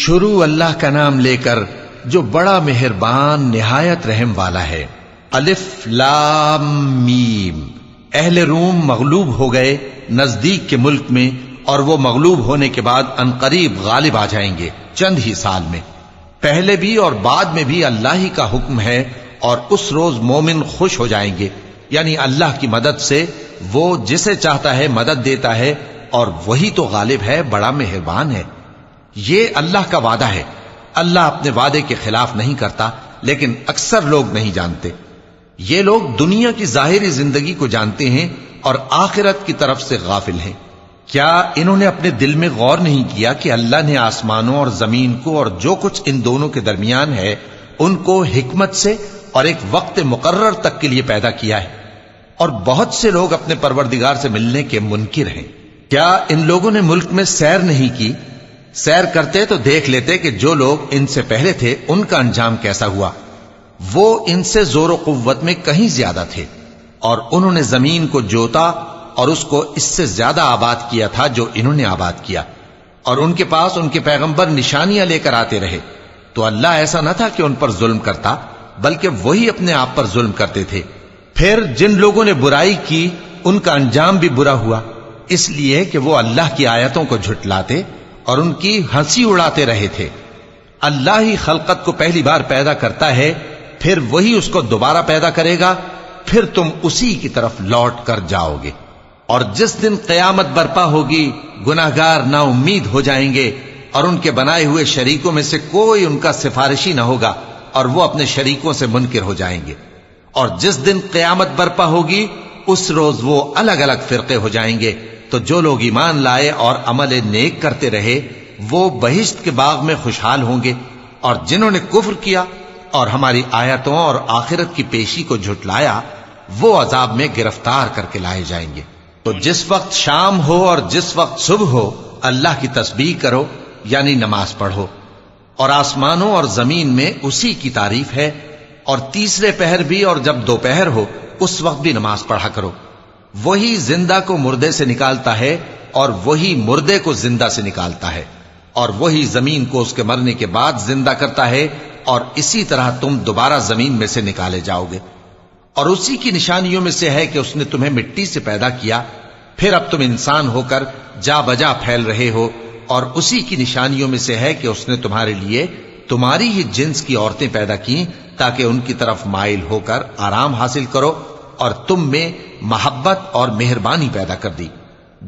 شروع اللہ کا نام لے کر جو بڑا مہربان نہایت رحم والا ہے۔ الف لام میم۔ اہل روم مغلوب ہو گئے نزدیک کے ملک میں، اور وہ مغلوب ہونے کے بعد عنقریب غالب آ جائیں گے چند ہی سال میں۔ پہلے بھی اور بعد میں بھی اللہ ہی کا حکم ہے، اور اس روز مومن خوش ہو جائیں گے، یعنی اللہ کی مدد سے وہ جسے چاہتا ہے مدد دیتا ہے، اور وہی تو غالب ہے، بڑا مہربان ہے۔ یہ اللہ کا وعدہ ہے، اللہ اپنے وعدے کے خلاف نہیں کرتا، لیکن اکثر لوگ نہیں جانتے۔ یہ لوگ دنیا کی ظاہری زندگی کو جانتے ہیں اور آخرت کی طرف سے غافل ہیں۔ کیا انہوں نے اپنے دل میں غور نہیں کیا کہ اللہ نے آسمانوں اور زمین کو اور جو کچھ ان دونوں کے درمیان ہے ان کو حکمت سے اور ایک وقت مقرر تک کے لیے پیدا کیا ہے، اور بہت سے لوگ اپنے پروردگار سے ملنے کے منکر ہیں۔ کیا ان لوگوں نے ملک میں سیر نہیں کی؟ سیر کرتے تو دیکھ لیتے کہ جو لوگ ان سے پہلے تھے ان کا انجام کیسا ہوا۔ وہ ان سے زور و قوت میں کہیں زیادہ تھے، اور انہوں نے زمین کو جوتا اور اس کو اس سے زیادہ آباد کیا تھا جو انہوں نے آباد کیا، اور ان کے پاس ان کے پیغمبر نشانیاں لے کر آتے رہے۔ تو اللہ ایسا نہ تھا کہ ان پر ظلم کرتا، بلکہ وہی اپنے آپ پر ظلم کرتے تھے۔ پھر جن لوگوں نے برائی کی ان کا انجام بھی برا ہوا، اس لیے کہ وہ اللہ کی آیتوں کو جھٹلاتے اور ان کی ہنسی اڑاتے رہے تھے۔ اللہ ہی خلقت کو پہلی بار پیدا کرتا ہے، پھر وہی اس کو دوبارہ پیدا کرے گا، پھر تم اسی کی طرف لوٹ کر جاؤ گے۔ اور جس دن قیامت برپا ہوگی گناہگار نا امید ہو جائیں گے، اور ان کے بنائے ہوئے شریکوں میں سے کوئی ان کا سفارشی نہ ہوگا، اور وہ اپنے شریکوں سے منکر ہو جائیں گے۔ اور جس دن قیامت برپا ہوگی اس روز وہ الگ الگ فرقے ہو جائیں گے، تو جو لوگ ایمان لائے اور عمل نیک کرتے رہے وہ بہشت کے باغ میں خوشحال ہوں گے، اور جنہوں نے کفر کیا اور ہماری آیتوں اور آخرت کی پیشی کو جھٹلایا وہ عذاب میں گرفتار کر کے لائے جائیں گے۔ تو جس وقت شام ہو اور جس وقت صبح ہو اللہ کی تسبیح کرو، یعنی نماز پڑھو، اور آسمانوں اور زمین میں اسی کی تعریف ہے، اور تیسرے پہر بھی اور جب دوپہر ہو اس وقت بھی نماز پڑھا کرو۔ وہی زندہ کو مردے سے نکالتا ہے اور وہی مردے کو زندہ سے نکالتا ہے، اور وہی زمین کو اس کے مرنے کے بعد زندہ کرتا ہے، اور اسی طرح تم دوبارہ زمین میں سے نکالے جاؤ گے۔ اور اسی کی نشانیوں میں سے ہے کہ اس نے تمہیں مٹی سے پیدا کیا، پھر اب تم انسان ہو کر جا بجا پھیل رہے ہو، اور اسی کی نشانیوں میں سے ہے کہ اس نے تمہارے لیے تمہاری ہی جنس کی عورتیں پیدا کی تاکہ ان کی طرف مائل ہو کر آرام حاصل کرو، اور تم میں محبت اور مہربانی پیدا کر دی۔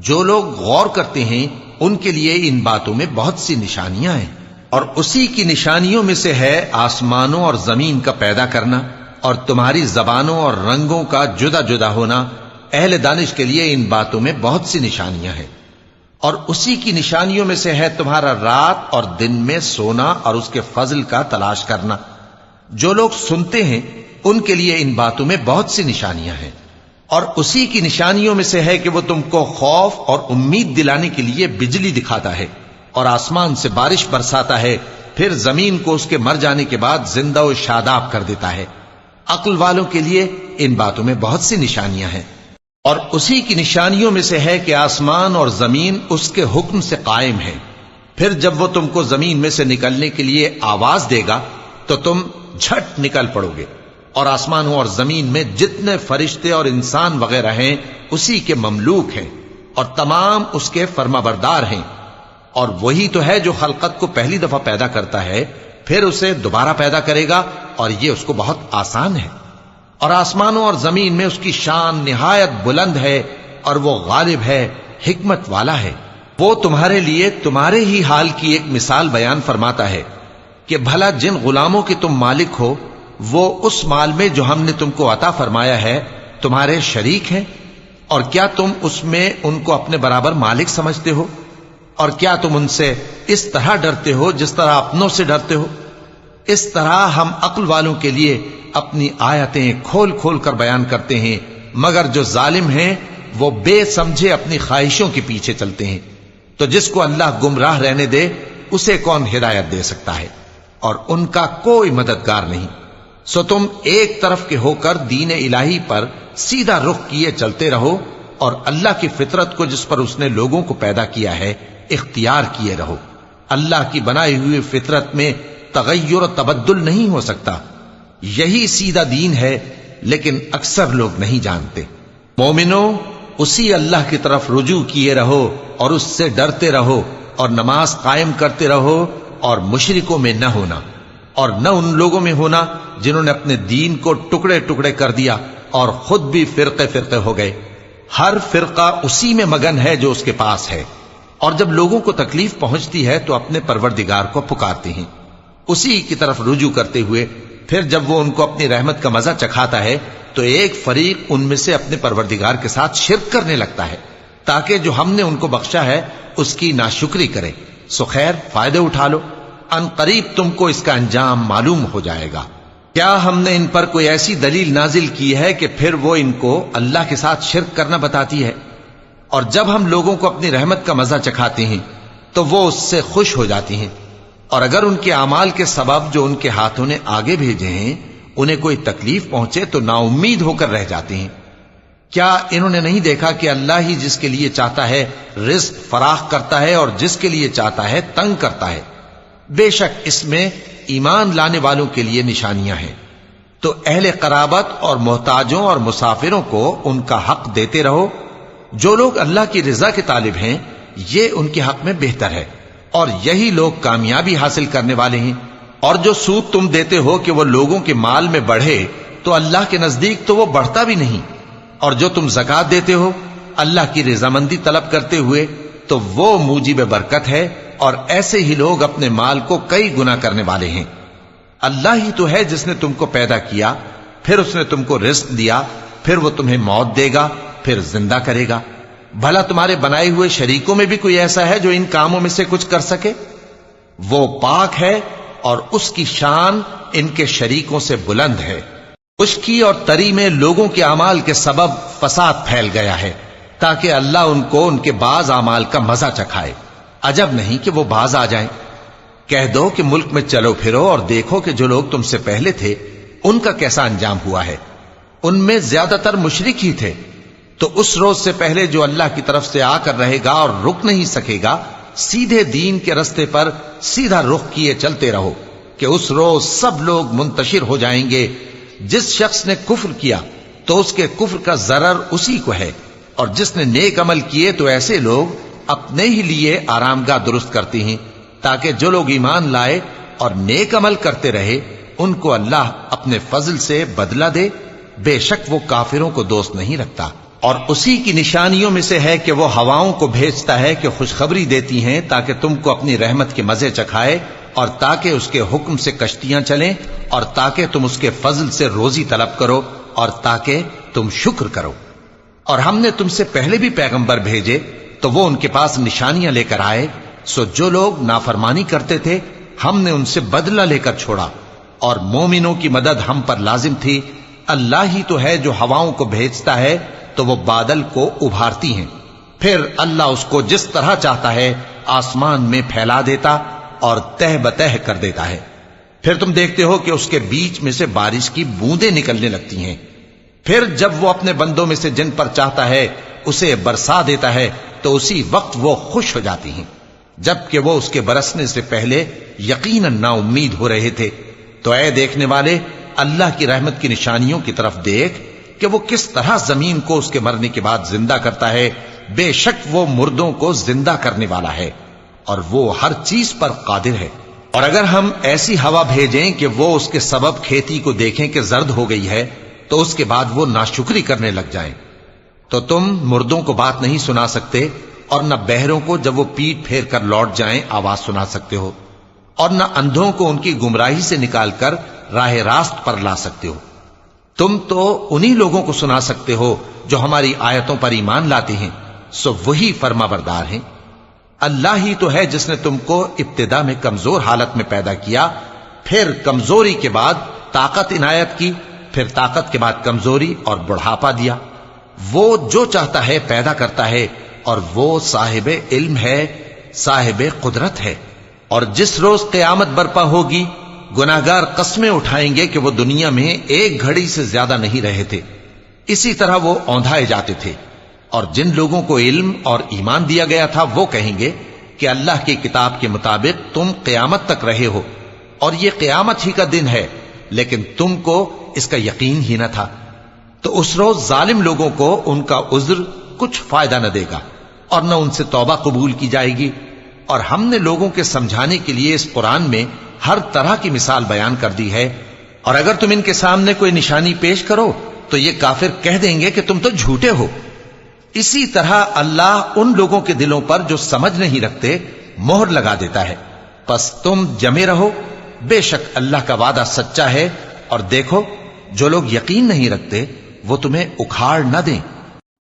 جو لوگ غور کرتے ہیں ان کے لیے ان باتوں میں بہت سی نشانیاں ہیں۔ اور اسی کی نشانیوں میں سے ہے آسمانوں اور زمین کا پیدا کرنا، اور تمہاری زبانوں اور رنگوں کا جدا جدا ہونا۔ اہل دانش کے لیے ان باتوں میں بہت سی نشانیاں ہیں۔ اور اسی کی نشانیوں میں سے ہے تمہارا رات اور دن میں سونا اور اس کے فضل کا تلاش کرنا۔ جو لوگ سنتے ہیں ان کے لیے ان باتوں میں بہت سی نشانیاں ہیں۔ اور اسی کی نشانیوں میں سے ہے کہ وہ تم کو خوف اور امید دلانے کے لیے بجلی دکھاتا ہے، اور آسمان سے بارش برساتا ہے، پھر زمین کو اس کے مر جانے کے بعد زندہ و شاداب کر دیتا ہے۔ عقل والوں کے لیے ان باتوں میں بہت سی نشانیاں ہیں۔ اور اسی کی نشانیوں میں سے ہے کہ آسمان اور زمین اس کے حکم سے قائم ہے، پھر جب وہ تم کو زمین میں سے نکلنے کے لیے آواز دے گا تو تم جھٹ نکل پڑو گے۔ اور آسمانوں اور زمین میں جتنے فرشتے اور انسان وغیرہ ہیں اسی کے مملوک ہیں، اور تمام اس کے فرما بردار ہیں۔ اور وہی تو ہے جو خلقت کو پہلی دفعہ پیدا کرتا ہے، پھر اسے دوبارہ پیدا کرے گا، اور یہ اس کو بہت آسان ہے۔ اور آسمانوں اور زمین میں اس کی شان نہایت بلند ہے، اور وہ غالب ہے، حکمت والا ہے۔ وہ تمہارے لیے تمہارے ہی حال کی ایک مثال بیان فرماتا ہے کہ بھلا جن غلاموں کے تم مالک ہو وہ اس مال میں جو ہم نے تم کو عطا فرمایا ہے تمہارے شریک ہیں، اور کیا تم اس میں ان کو اپنے برابر مالک سمجھتے ہو؟ اور کیا تم ان سے اس طرح ڈرتے ہو جس طرح اپنوں سے ڈرتے ہو؟ اس طرح ہم عقل والوں کے لیے اپنی آیتیں کھول کھول کر بیان کرتے ہیں، مگر جو ظالم ہیں وہ بے سمجھے اپنی خواہشوں کے پیچھے چلتے ہیں۔ تو جس کو اللہ گمراہ رہنے دے اسے کون ہدایت دے سکتا ہے، اور ان کا کوئی مددگار نہیں۔ سو تم ایک طرف کے ہو کر دین الہی پر سیدھا رخ کیے چلتے رہو، اور اللہ کی فطرت کو جس پر اس نے لوگوں کو پیدا کیا ہے اختیار کیے رہو۔ اللہ کی بنائی ہوئی فطرت میں تغیر و تبدل نہیں ہو سکتا. یہی سیدھا دین ہے، لیکن اکثر لوگ نہیں جانتے. مومنو، اسی اللہ کی طرف رجوع کیے رہو اور اس سے ڈرتے رہو اور نماز قائم کرتے رہو اور مشرکوں میں نہ ہونا، اور نہ ان لوگوں میں ہونا جنہوں نے اپنے دین کو ٹکڑے ٹکڑے کر دیا اور خود بھی فرقے فرقے ہو گئے. ہر فرقہ اسی میں مگن ہے جو اس کے پاس ہے، اور جب لوگوں کو تکلیف پہنچتی ہے تو اپنے پروردگار کو پکارتے ہیں، اسی کی طرف رجوع کرتے ہوئے. پھر جب وہ ان کو اپنی رحمت کا مزہ چکھاتا ہے تو ایک فریق ان میں سے اپنے پروردگار کے ساتھ شرک کرنے لگتا ہے تاکہ جو ہم نے ان کو بخشا ہے اس کی ناشکری کرے. سو خیر، فائدے اٹھا لو، ان قریب تم کو اس کا انجام معلوم ہو جائے گا. کیا ہم نے ان پر کوئی ایسی دلیل نازل کی ہے کہ پھر وہ ان کو اللہ کے ساتھ شرک کرنا بتاتی ہے؟ اور جب ہم لوگوں کو اپنی رحمت کا مزہ چکھاتے ہیں تو وہ اس سے خوش ہو جاتی ہیں، اور اگر ان کے اعمال کے سبب جو ان کے ہاتھوں نے آگے بھیجے ہیں انہیں کوئی تکلیف پہنچے تو نا امید ہو کر رہ جاتے ہیں. کیا انہوں نے نہیں دیکھا کہ اللہ ہی جس کے لیے چاہتا ہے رزق فراخ کرتا ہے اور جس کے لیے چاہتا ہے تنگ کرتا ہے؟ بے شک اس میں ایمان لانے والوں کے لیے نشانیاں ہیں. تو اہل قرابت اور محتاجوں اور مسافروں کو ان کا حق دیتے رہو. جو لوگ اللہ کی رضا کے طالب ہیں یہ ان کے حق میں بہتر ہے، اور یہی لوگ کامیابی حاصل کرنے والے ہیں. اور جو سود تم دیتے ہو کہ وہ لوگوں کے مال میں بڑھے تو اللہ کے نزدیک تو وہ بڑھتا بھی نہیں. اور جو تم زکوٰۃ دیتے ہو اللہ کی رضامندی طلب کرتے ہوئے تو وہ موجب برکت ہے، اور ایسے ہی لوگ اپنے مال کو کئی گنا کرنے والے ہیں. اللہ ہی تو ہے جس نے تم کو پیدا کیا، پھر اس نے تم کو رزق دیا، پھر وہ تمہیں موت دے گا، پھر زندہ کرے گا. بھلا تمہارے بنائے ہوئے شریکوں میں بھی کوئی ایسا ہے جو ان کاموں میں سے کچھ کر سکے؟ وہ پاک ہے اور اس کی شان ان کے شریکوں سے بلند ہے. خشکی اور تری میں لوگوں کے اعمال کے سبب فساد پھیل گیا ہے تاکہ اللہ ان کو ان کے بعض اعمال کا مزہ چکھائے. عجب نہیں کہ وہ باز آ جائیں. کہہ دو کہ ملک میں چلو پھرو اور دیکھو کہ جو لوگ تم سے پہلے تھے ان کا کیسا انجام ہوا ہے. ان میں زیادہ تر مشرک ہی تھے. تو اس روز سے پہلے جو اللہ کی طرف سے آ کر رہے گا اور رک نہیں سکے گا، سیدھے دین کے رستے پر سیدھا رخ کیے چلتے رہو کہ اس روز سب لوگ منتشر ہو جائیں گے. جس شخص نے کفر کیا تو اس کے کفر کا ضرر اسی کو ہے، اور جس نے نیک عمل کیے تو ایسے لوگ اپنے ہی لیے آرام گاہ درست کرتے ہیں تاکہ جو لوگ ایمان لائے اور نیک عمل کرتے رہے ان کو اللہ اپنے فضل سے بدلہ دے. بے شک وہ کافروں کو دوست نہیں رکھتا. اور اسی کی نشانیوں میں سے ہے کہ وہ ہواؤں کو بھیجتا ہے کہ خوشخبری دیتی ہیں تاکہ تم کو اپنی رحمت کے مزے چکھائے، اور تاکہ اس کے حکم سے کشتیاں چلیں، اور تاکہ تم اس کے فضل سے روزی طلب کرو، اور تاکہ تم شکر کرو. اور ہم نے تم سے پہلے بھی پیغمبر بھیجے تو وہ ان کے پاس نشانیاں لے کر آئے. سو جو لوگ نافرمانی کرتے تھے ہم نے ان سے بدلہ لے کر چھوڑا، اور مومنوں کی مدد ہم پر لازم تھی. اللہ ہی تو ہے جو ہواؤں کو بھیجتا ہے تو وہ بادل کو ابھارتی ہیں، پھر اللہ اس کو جس طرح چاہتا ہے آسمان میں پھیلا دیتا اور تہ بتہ کر دیتا ہے. پھر تم دیکھتے ہو کہ اس کے بیچ میں سے بارش کی بوندیں نکلنے لگتی ہیں. پھر جب وہ اپنے بندوں میں سے جن پر چاہتا ہے اسے برسا دیتا ہے تو اسی وقت وہ خوش ہو جاتی ہیں، جبکہ وہ اس کے برسنے سے پہلے یقیناً نا امید ہو رہے تھے. تو اے دیکھنے والے، اللہ کی رحمت کی نشانیوں کی طرف دیکھ کہ وہ کس طرح زمین کو اس کے مرنے کے بعد زندہ کرتا ہے. بے شک وہ مردوں کو زندہ کرنے والا ہے اور وہ ہر چیز پر قادر ہے. اور اگر ہم ایسی ہوا بھیجیں کہ وہ اس کے سبب کھیتی کو دیکھیں کہ زرد ہو گئی ہے تو اس کے بعد وہ ناشکری کرنے لگ جائیں، تو تم مردوں کو بات نہیں سنا سکتے، اور نہ بہروں کو جب وہ پیٹ پھیر کر لوٹ جائیں آواز سنا سکتے ہو، اور نہ اندھوں کو ان کی گمراہی سے نکال کر راہ راست پر لا سکتے ہو. تم تو انہی لوگوں کو سنا سکتے ہو جو ہماری آیتوں پر ایمان لاتے ہیں، سو وہی فرما بردار ہیں. اللہ ہی تو ہے جس نے تم کو ابتدا میں کمزور حالت میں پیدا کیا، پھر کمزوری کے بعد طاقت عنایت کی، پھر طاقت کے بعد کمزوری اور بڑھاپا دیا. وہ جو چاہتا ہے پیدا کرتا ہے، اور وہ صاحب علم ہے، صاحب قدرت ہے. اور جس روز قیامت برپا ہوگی گناہگار قسمیں اٹھائیں گے کہ وہ دنیا میں ایک گھڑی سے زیادہ نہیں رہے تھے، اسی طرح وہ اوندھائے جاتے تھے. اور جن لوگوں کو علم اور ایمان دیا گیا تھا وہ کہیں گے کہ اللہ کی کتاب کے مطابق تم قیامت تک رہے ہو اور یہ قیامت ہی کا دن ہے، لیکن تم کو اس کا یقین ہی نہ تھا، تو اس روز ظالم لوگوں کو ان کا عذر کچھ فائدہ نہ دے گا اور نہ ان سے توبہ قبول کی جائے گی۔ اور ہم نے لوگوں کے سمجھانے کے لیے اس قرآن میں ہر طرح کی مثال بیان کر دی ہے، اور اگر تم ان کے سامنے کوئی نشانی پیش کرو تو یہ کافر کہہ دیں گے کہ تم تو جھوٹے ہو۔ اسی طرح اللہ ان لوگوں کے دلوں پر جو سمجھ نہیں رکھتے مہر لگا دیتا ہے۔ پس تم جمے رہو، بے شک اللہ کا وعدہ سچا ہے، اور دیکھو جو لوگ یقین نہیں رکھتے وہ تمہیں اکھاڑ نہ دیں۔